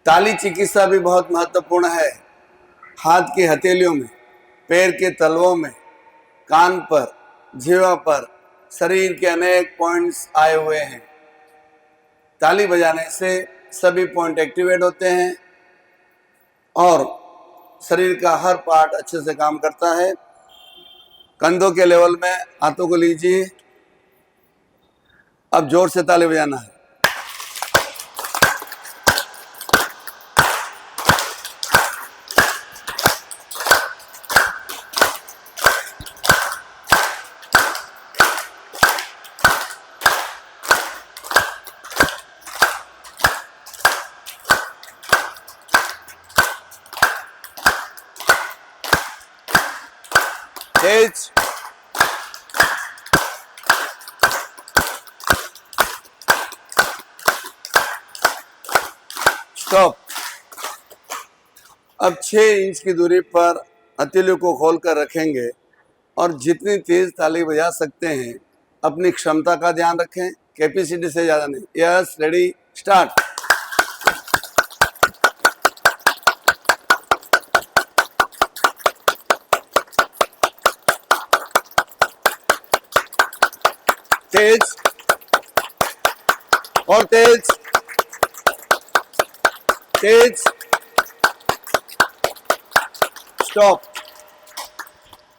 ताली चिकित्सा भी बहुत महत्वपूर्ण है। हाथ की हथेलियों में, पैर के तलवों में, कान पर, जीवा पर, शरीर के अनेक पॉइंट्स आए हुए हैं। ताली बजाने से सभी पॉइंट एक्टिवेट होते हैं और शरीर का हर पार्ट अच्छे से काम करता है। कंधों के लेवल में हाथों को लीजिए। अब जोर से ताली बजाना है। तेज, स्टॉप। अब 6 इंच की दूरी पर हथेलियों को खोलकर रखेंगे और जितनी तेज ताली बजा सकते हैं अपनी क्षमता का ध्यान रखें, कैपेसिटी से ज्यादा नहीं। Yes, ready, start. तेज और तेज, तेज, स्टॉप।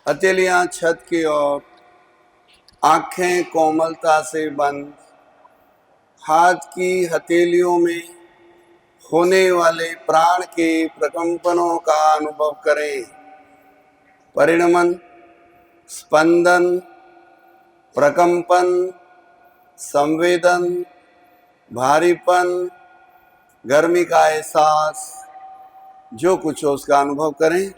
हथेलियां छत की ओर, आंखें कोमलता से बंद। हाथ की हथेलियों में होने वाले प्राण के प्रकंपनों का अनुभव करें। परिणमन, स्पंदन, प्रकंपन, संवेदन, भारीपन, गर्मी का एहसास, जो कुछ हो उसका अनुभव करें।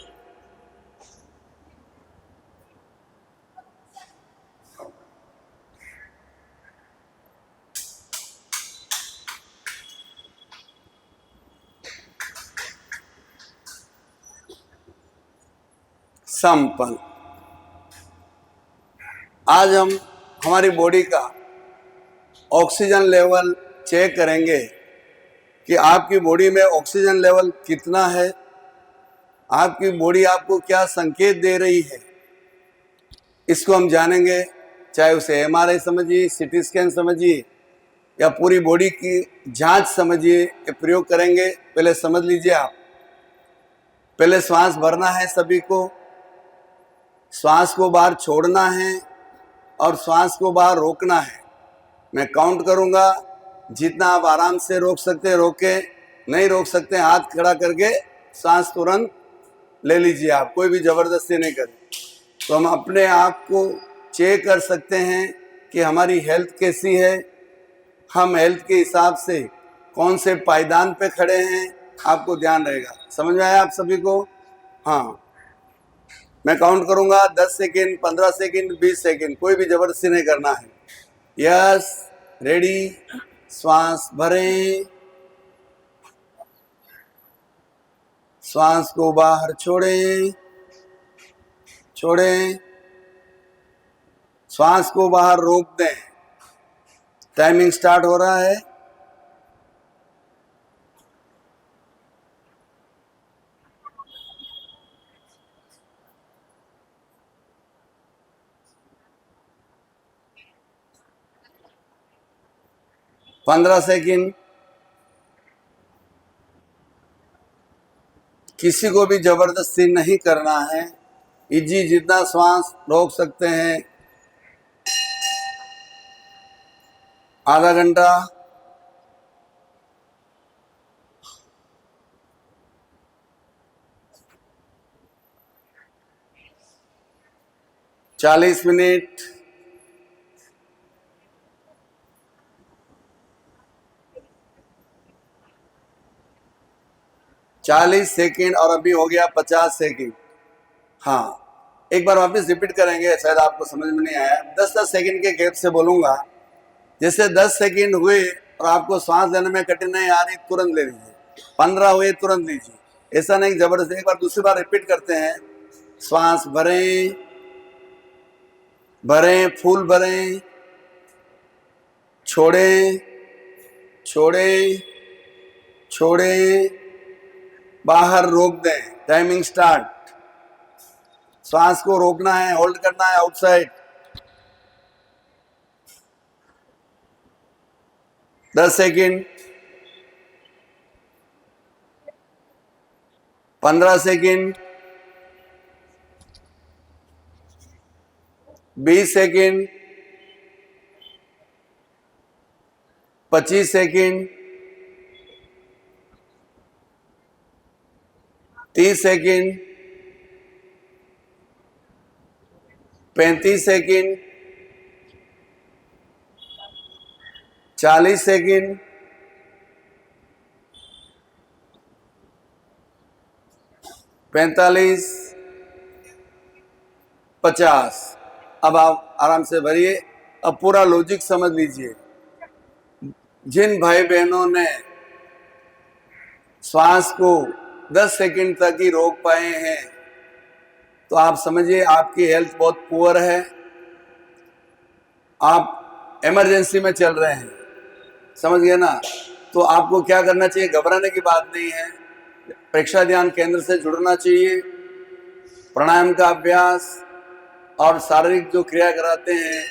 संपन्न। आज हम हमारी बॉडी का ऑक्सीजन लेवल चेक करेंगे कि आपकी बॉडी में ऑक्सीजन लेवल कितना है, आपकी बॉडी आपको क्या संकेत दे रही है, इसको हम जानेंगे। चाहे उसे एमआरआई समझिए, सीटी स्कैन समझिए या पूरी बॉडी की जांच समझिए, ये प्रयोग करेंगे। पहले समझ लीजिए आप। पहले श्वास भरना है सभी को, श्वास को बाहर छोड़ना है और श्वास को बाहर रोकना है। मैं काउंट करूंगा, जितना आप आराम से रोक सकते हैं रोके, नहीं रोक सकते हाथ खड़ा करके सांस तुरंत ले लीजिए। आप कोई भी जबरदस्ती नहीं करें। तो हम अपने आप को चेक कर सकते हैं कि हमारी हेल्थ कैसी है, हम हेल्थ के हिसाब से कौन से पायदान पे खड़े हैं, आपको ध्यान रहेगा। समझ में आया आप सभी को? हाँ, मैं काउंट करूंगा 10 सेकेंड, 15 सेकेंड, 20 सेकेंड, कोई भी जबरदस्ती नहीं करना है। यस, रेडी, श्वास भरें, श्वास को बाहर छोड़ें, छोड़ें, श्वास को बाहर रोक दें। टाइमिंग स्टार्ट हो रहा है। पंद्रह सेकेंड। किसी को भी जबरदस्ती नहीं करना है। इजी जितना श्वास रोक सकते हैं। आधा घंटा, चालीस मिनट, 40 सेकेंड और अभी हो गया 50 सेकेंड। हाँ, एक बार वापस रिपीट करेंगे, शायद आपको समझ में नहीं आया। 10-10 सेकेंड के गैप से बोलूंगा। जैसे 10 सेकेंड हुए और आपको सांस लेने में कठिनाई आ रही, तुरंत ले लीजिए। 15 हुए, तुरंत लीजिए। ऐसा नहीं जबरदस्ती। एक बार दूसरी बार रिपीट करते हैं। श्वास भरें, भरें, फूल भरें, छोड़ें, छोड़ें, छोड़ें, बाहर रोक दें। Timing start. श्वास को रोकना है, होल्ड करना है outside. 10 second, 15 second, 20 second, 25 second, 30 second, 35 second, 40 second, 45, 50। अब आप आराम से भरिए। अब पूरा लॉजिक समझ लीजिए। जिन भाई बहनों ने श्वास को 10 सेकंड तक ही रोक पाए हैं, तो आप समझिए आपकी हेल्थ बहुत पुअर है। आप इमरजेंसी में चल रहे हैं, समझ गए ना? तो आपको क्या करना चाहिए? घबराने की बात नहीं है। प्रेक्षा ध्यान केंद्र से जुड़ना चाहिए। प्राणायाम का अभ्यास और शारीरिक जो क्रिया कराते हैं,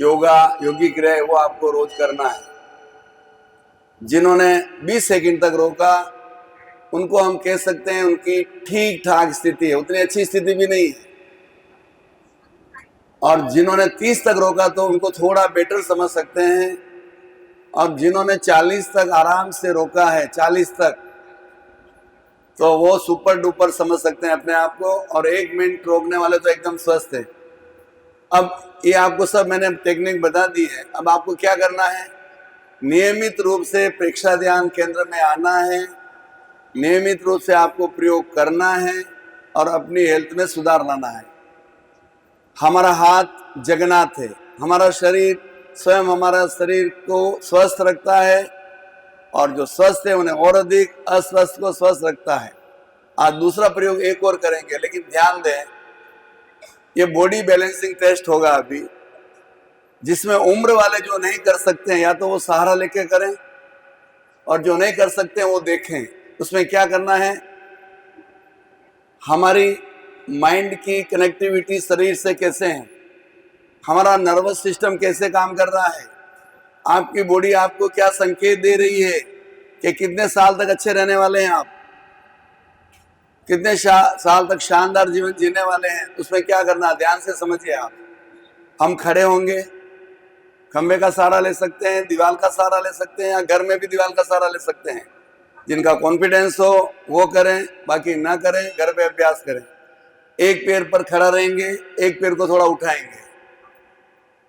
योगा, योगी क्रिया, वो आपको रोज करना है। जिन्होंने 20 सेकंड तक रोका, उनको हम कह सकते हैं उनकी ठीक ठाक स्थिति है, उतनी अच्छी स्थिति भी नहीं है। और जिन्होंने 30 तक रोका तो उनको थोड़ा बेटर समझ सकते हैं। और जिन्होंने 40 तक आराम से रोका है, 40 तक, तो वो सुपर डुपर समझ सकते हैं अपने आप को। और 1 मिनट रोकने वाले तो एकदम स्वस्थ है। अब ये आपको सब मैंने टेक्निक बता दी है। अब आपको क्या करना है? नियमित रूप से प्रेक्षा ध्यान केंद्र में आना है, नियमित रूप से आपको प्रयोग करना है और अपनी हेल्थ में सुधार लाना है। हमारा हाथ जगन्नाथ है। हमारा शरीर स्वयं हमारा शरीर को स्वस्थ रखता है, और जो स्वस्थ है उन्हें और अधिक अस्वस्थ को स्वस्थ रखता है। आज दूसरा प्रयोग एक और करेंगे, लेकिन ध्यान दें, ये बॉडी बैलेंसिंग टेस्ट होगा अभी, जिसमें उम्र वाले जो नहीं कर सकते हैं या तो वो सहारा लेके करें, और जो नहीं कर सकते हैं वो देखें। उसमें क्या करना है? हमारी माइंड की कनेक्टिविटी शरीर से कैसे है, हमारा नर्वस सिस्टम कैसे काम कर रहा है, आपकी बॉडी आपको क्या संकेत दे रही है कि कितने साल तक अच्छे रहने वाले हैं आप, कितने साल तक शानदार जीवन जीने वाले हैं। उसमें क्या करना, ध्यान से समझिए आप। हम खड़े होंगे, खंबे का सहारा ले सकते हैं, दीवार का सहारा ले सकते हैं, या घर में भी दीवार का सहारा ले सकते हैं। जिनका कॉन्फिडेंस हो वो करें, बाकी ना करें, घर पे अभ्यास करें। एक पैर पर खड़ा रहेंगे, एक पैर को थोड़ा उठाएंगे।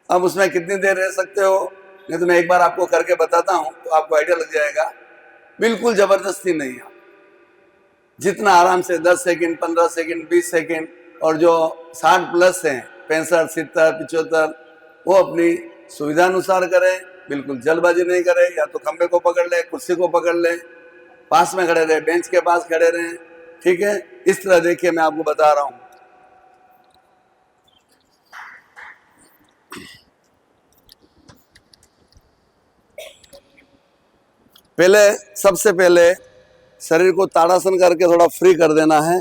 अब उसमें कितनी देर रह सकते हो, नहीं तो मैं एक बार आपको करके बताता हूं तो आपको आइडिया लग जाएगा। बिल्कुल जबरदस्ती नहीं है। जितना आराम से 10 सेकंड, 15 सेकंड, 20 सेकंड, और जो 60 प्लस हैं, 65, 70, 75, वो अपनी सुविधा अनुसार करें। बिल्कुल जल्दबाजी नहीं करें। या तो खंबे को पकड़ ले, कुर्सी को पकड़ ले, पास में खड़े रहे, बेंच के पास खड़े रहे, ठीक है? इस तरह देखिए मैं आपको बता रहा हूं। पहले, सबसे पहले शरीर को ताड़ासन करके थोड़ा फ्री कर देना है।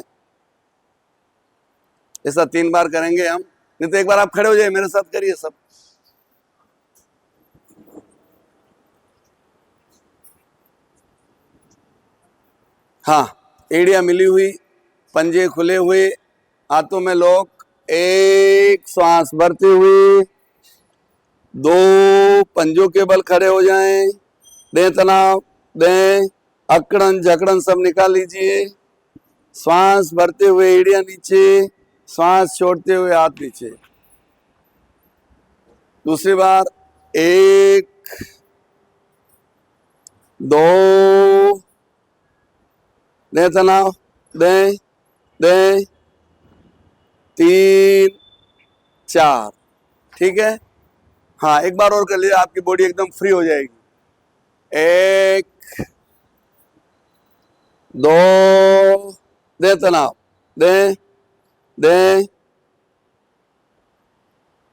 ऐसा 3 बार करेंगे हम। नहीं तो एक बार आप खड़े हो जाइए, मेरे साथ करिए सब। हाँ, एड़ियां मिली हुई, पंजे खुले हुए, हाथों में लॉक। एक श्वास भरते हुए 2 पंजों के बल खड़े हो जाएं। दें तनाव, दें अकड़न जकड़न सब निकाल लीजिए। श्वास भरते हुए एड़ियां नीचे, श्वास छोड़ते हुए हाथ नीचे। दूसरी बार, 1, 2, दें तनाव, दें, दें, 3, 4, ठीक है? हाँ, एक बार और कर लीजिए, आपकी बॉडी एकदम फ्री हो जाएगी। 1, 2, दे तनाव, दे, दे,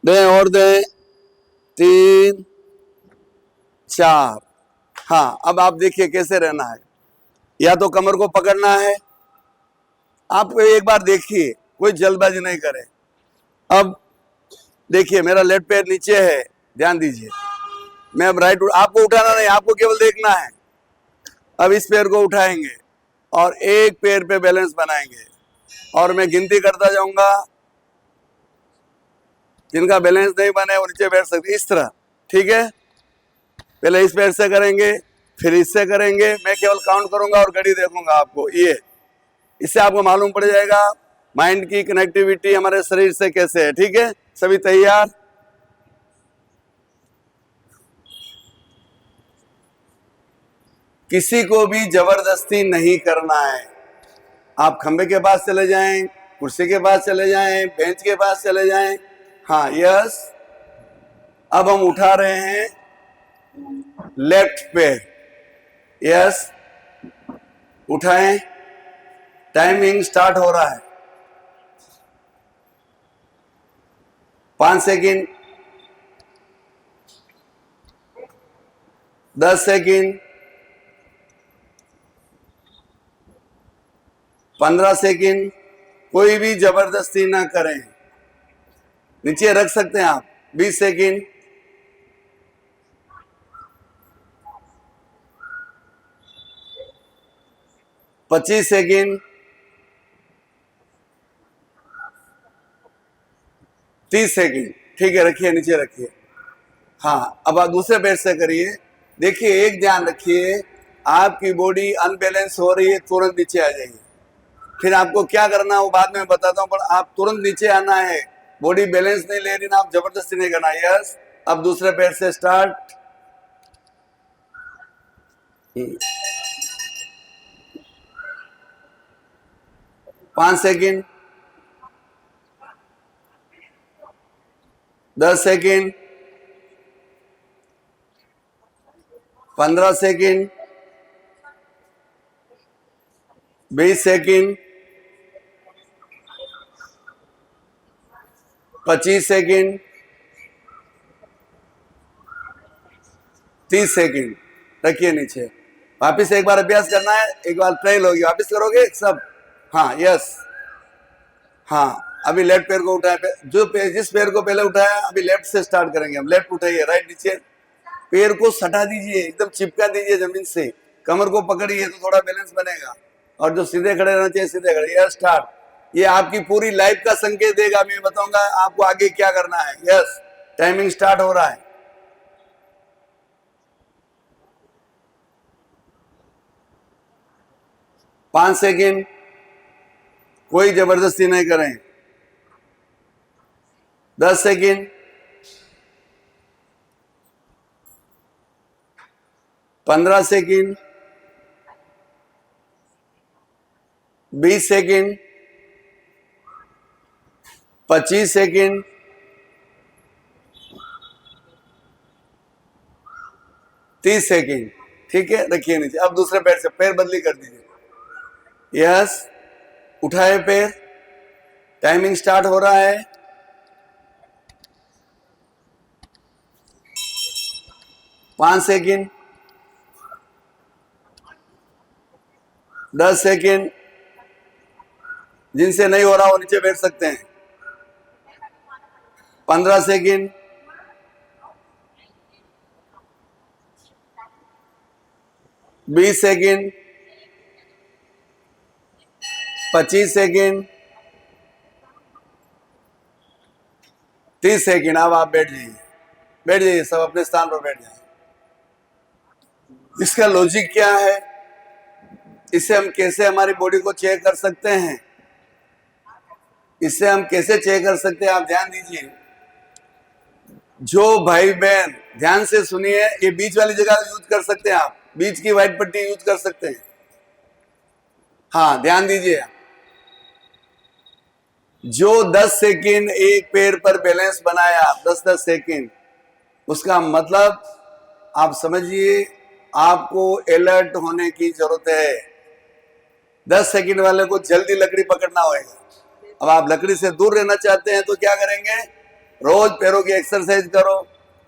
दे और दे, 3, 4। हाँ, अब आप देखिए कैसे रहना है। या तो कमर को पकड़ना है। आप एक बार देखिए, कोई जल्दबाजी नहीं करें। अब देखिए मेरा लेफ्ट पैर नीचे है, ध्यान दीजिए। मैं अब राइट, आपको उठाना नहीं, आपको केवल देखना है। अब इस पैर को उठाएंगे और एक पैर पे बैलेंस बनाएंगे और मैं गिनती करता जाऊंगा। जिनका बैलेंस नहीं बने वो नीचे बैठ सकते, इस तरह, ठीक है। पहले इस पैर से करेंगे, फिर इससे करेंगे। मैं केवल काउंट करूंगा और घड़ी देखूंगा आपको। ये इससे आपको मालूम पड़ जाएगा माइंड की कनेक्टिविटी हमारे शरीर से कैसे है, ठीक है। सभी तैयार? किसी को भी जबरदस्ती नहीं करना है। आप खंबे के पास चले जाएं, कुर्सी के पास चले जाएं, बेंच के पास चले जाएं। हाँ, यस। अब हम उठा रहे हैं लेफ्ट पैर, यस, उठाएं। टाइमिंग स्टार्ट हो रहा है। 5 सेकंड, 10 सेकंड, 15 सेकंड। कोई भी जबरदस्ती ना करें। नीचे रख सकते हैं आप। 20 सेकंड, 25 सेकंड, 30 सेकंड। ठीक है, रखिए, नीचे रखिए। हाँ, अब आप दूसरे पैर से करिए। देखिए, एक ध्यान रखिए, आपकी बॉडी अनबैलेंस हो रही है, तुरंत नीचे आ जाइए। फिर आपको क्या करना है वो बाद में बताता हूँ, पर आप तुरंत नीचे आना है। बॉडी बैलेंस नहीं ले रही ना, आप जबरदस्ती नहीं करना। यस। अब दूसरे पैर से start. 5 second, 10 second, 15 second, 20 second, 25 second, 30 second. रखिए नीचे। वापिस एक बार अभ्यास करना है, एक बार ट्रेल होगी। वापिस करोगे सब? हाँ, यस। हाँ, अभी लेफ्ट पैर को उठाए, जिस पैर को पहले उठाया अभी लेफ्ट से स्टार्ट करेंगे हम। लेफ्ट उठाइए, राइट नीचे। पैर को सटा दीजिए, एकदम चिपका दीजिए जमीन से। कमर को पकड़िए तो थोड़ा बैलेंस बनेगा। और जो सीधे खड़े रहना चाहिए सीधे खड़े। Yes, start. ये आपकी पूरी लाइफ का संकेत देगा। मैं बताऊंगा आपको आगे क्या करना है। यस, टाइमिंग स्टार्ट हो रहा है। पांच सेकेंड, कोई जबरदस्ती नहीं करें। 10 second, 15 second, 20 second, 25 second, 30 second. ठीक है, रखिए नीचे। अब दूसरे पैर से पैर बदली कर दीजिए। यस, उठाए पैर। टाइमिंग स्टार्ट हो रहा है। 5 सेकेंड, 10 सेकेंड। जिनसे नहीं हो रहा वो नीचे बैठ सकते हैं। 15 सेकेंड, 20 सेकेंड, 25 सेकेंड, 30 सेकेंड। अब आप बैठ जाइए, बैठ जाइए, सब अपने स्थान पर बैठ जाइए। इसका लॉजिक क्या है? इससे हम कैसे हमारी बॉडी को चेक कर सकते हैं? इससे हम कैसे चेक कर सकते हैं? आप ध्यान दीजिए। जो भाई बहन ध्यान से सुनिए, ये बीच वाली जगह यूज कर सकते हैं आप। बीच की व्हाइट पट्टी यूज कर सकते हैं। हाँ, ध्यान दीजिए। जो 10 सेकेंड एक पैर पर बैलेंस बनाया, 10-10 सेकेंड, उसका मतलब आप समझिए आपको अलर्ट होने की जरूरत है। 10 सेकेंड वाले को जल्दी लकड़ी पकड़ना होगा। अब आप लकड़ी से दूर रहना चाहते हैं तो क्या करेंगे? रोज पैरों की एक्सरसाइज करो,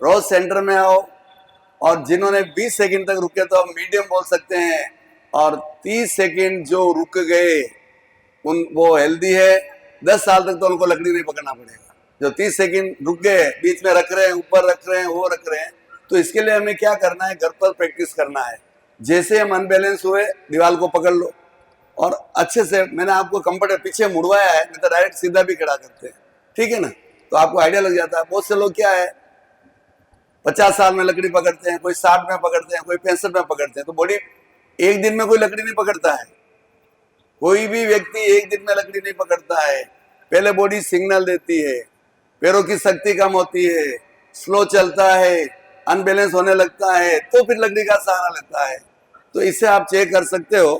रोज सेंटर में आओ। और जिन्होंने 20 सेकंड तक रुके तो हम मीडियम बोल सकते हैं। और 30 सेकंड जो रुक गए उन वो हेल्दी है, 10 साल तक तो उनको लकड़ी नहीं पकड़ना पड़ेगा। जो 30 सेकंड रुक गए, बीच में रख रहे हैं, ऊपर रख रहे हैं, वो रख रहे हैं, तो इसके लिए हमें क्या करना है, घर पर प्रैक्टिस करना है। जैसे हम अनबैलेंस हुए, दीवार को पकड़ लो और अच्छे से, मैंने आपको कंफर्ट पीछे मुड़वाया है, नहीं तो डायरेक्ट सीधा भी खड़ा करते हैं, ठीक है ना, तो आपको आइडिया लग जाता है। बहुत से लोग क्या है 50 साल में लकड़ी पकड़ते हैं, कोई 60 में पकड़ते हैं, कोई 65 में पकड़ते हैं, तो बॉडी एक दिन में कोई लकड़ी नहीं पकड़ता है। कोई भी व्यक्ति एक दिन में लकड़ी नहीं पकड़ता है। पहले बॉडी सिग्नल देती है, पैरों की शक्ति कम होती है, स्लो चलता है, अनबैलेंस होने लगता है, तो फिर लकड़ी का सहारा लेता है। तो इससे आप चेक कर सकते हो